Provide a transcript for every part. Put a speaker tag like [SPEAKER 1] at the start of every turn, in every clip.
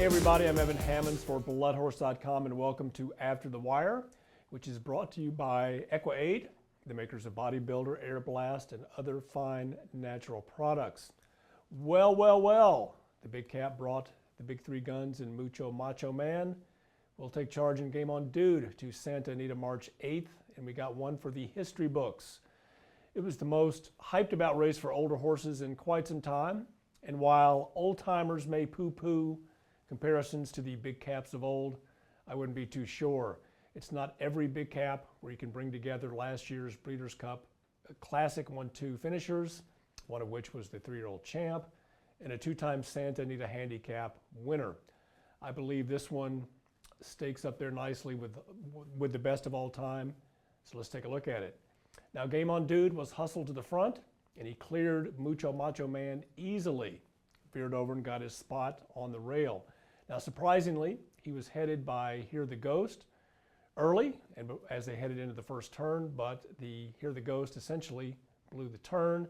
[SPEAKER 1] Hey everybody, I'm Evan Hammonds for bloodhorse.com and welcome to After the Wire, which is brought to you by EquiAid, the makers of Bodybuilder, Air Blast, and other fine natural products. Well, the Big Cap brought the big three guns and Mucho Macho Man. We'll take charge in Game On Dude to Santa Anita March 8th, and we got one for the history books. It was the most hyped about race for older horses in quite some time, and while old-timers may poo-poo comparisons to the big caps of old, I wouldn't be too sure. It's not every big cap where you can bring together last year's Breeders' Cup Classic 1-2 finishers, one of which was the 3-year-old champ, and a 2-time Santa Anita Handicap winner. I believe this one stakes up there nicely with the best of all time, so let's take a look at it. Now, Game On Dude was hustled to the front, and he cleared Mucho Macho Man easily, veered over and got his spot on the rail. Now, surprisingly, he was headed by Hear the Ghost early, and as they headed into the first turn, but the Hear the Ghost essentially blew the turn,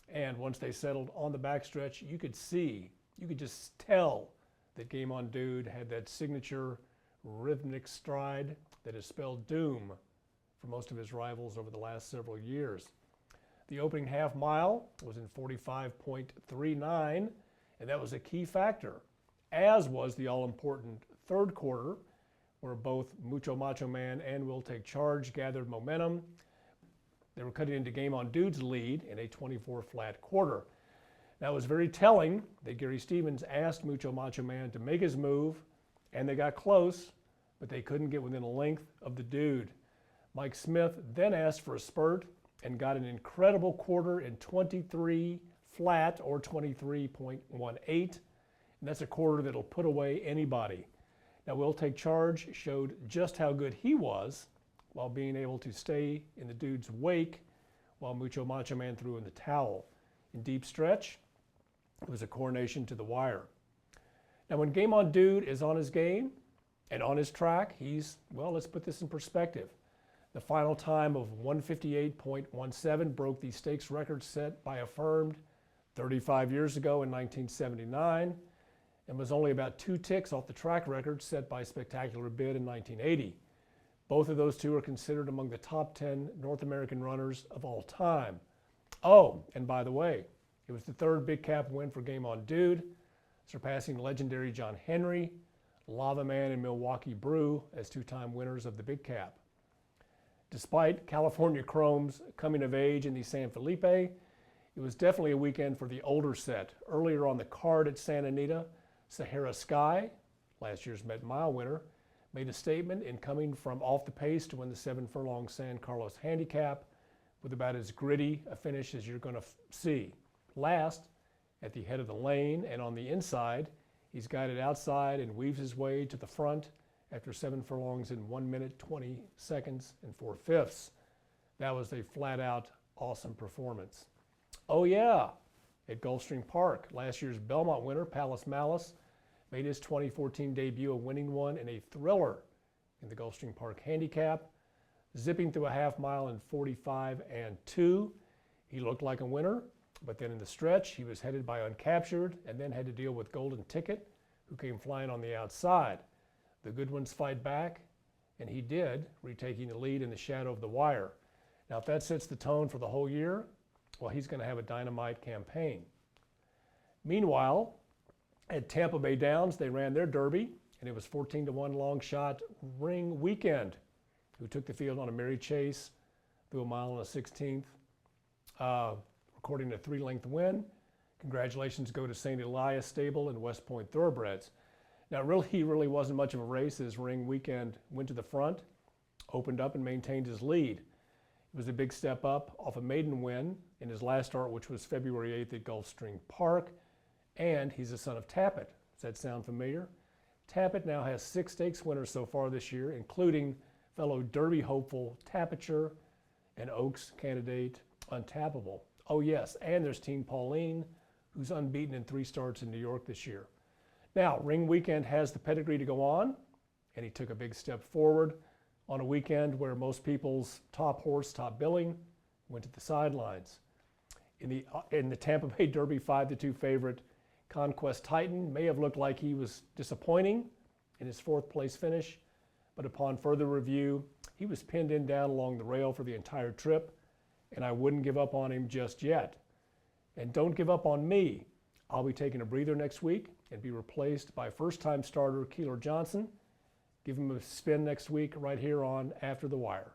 [SPEAKER 1] and once they settled on the backstretch, you could just tell that Game On Dude had that signature rhythmic stride that has spelled doom for most of his rivals over the last several years. The opening half mile was in 45.39, and that was a key factor, as was the all-important third quarter, where both Mucho Macho Man and Will Take Charge gathered momentum. They were cutting into Game On Dude's lead in a 24 flat quarter. Now, it was very telling that Gary Stevens asked Mucho Macho Man to make his move, and they got close, but they couldn't get within a length of the Dude. Mike Smith then asked for a spurt and got an incredible quarter in 23 flat, or 23.18. And that's a quarter that'll put away anybody. Now, Will Take Charge showed just how good he was while being able to stay in the Dude's wake while Mucho Macho Man threw in the towel. In deep stretch, it was a coronation to the wire. Now, when Game On Dude is on his game and on his track, let's put this in perspective. The final time of 158.17 broke the stakes record set by Affirmed 35 years ago in 1979, and was only about 2 ticks off the track record set by Spectacular Bid in 1980. Both of those two are considered among the top 10 North American runners of all time. Oh, and by the way, it was the third Big Cap win for Game On Dude, surpassing legendary John Henry, Lava Man, and Milwaukee Brew as 2-time winners of the Big Cap. Despite California Chrome's coming of age in the San Felipe, it was definitely a weekend for the older set. Earlier on the card at Santa Anita, Sahara Sky, last year's Met Mile winner, made a statement in coming from off the pace to win the 7-furlong San Carlos Handicap with about as gritty a finish as you're going to see. Last, at the head of the lane and on the inside, he's guided outside and weaves his way to the front after 7 furlongs in 1 minute, 20 seconds, and 4/5. That was a flat-out awesome performance. Oh yeah, at Gulfstream Park, last year's Belmont winner, Palace Malice, made his 2014 debut a winning one in a thriller in the Gulfstream Park Handicap, zipping through a half mile in 45.2. He looked like a winner, but then in the stretch, he was headed by Uncaptured and then had to deal with Golden Ticket, who came flying on the outside. The good ones fight back, and he did, retaking the lead in the shadow of the wire. Now, if that sets the tone for the whole year, well, he's going to have a dynamite campaign. Meanwhile, at Tampa Bay Downs, they ran their Derby, and it was 14-1 long shot Ring Weekend, who took the field on a merry chase through a mile and a 16th, recording a 3-length win. Congratulations go to St. Elias Stable and West Point Thoroughbreds. Now, he really wasn't much of a race as Ring Weekend went to the front, opened up, and maintained his lead. It was a big step up off a maiden win in his last start, which was February 8th at Gulfstream Park, and he's the son of Tappet. Does that sound familiar? Tappet now has 6 stakes winners so far this year, including fellow Derby hopeful Tapiture and Oaks candidate Untappable. Oh yes, and there's Team Pauline, who's unbeaten in 3 starts in New York this year. Now, Ring Weekend has the pedigree to go on, and he took a big step forward on a weekend where most people's top horse, top billing, went to the sidelines. In the Tampa Bay Derby 5-2 favorite, Conquest Titan may have looked like he was disappointing in his 4th place finish, but upon further review, he was pinned in down along the rail for the entire trip, and I wouldn't give up on him just yet. And don't give up on me. I'll be taking a breather next week and be replaced by first-time starter Keeler Johnson. Give him a spin next week right here on After the Wire.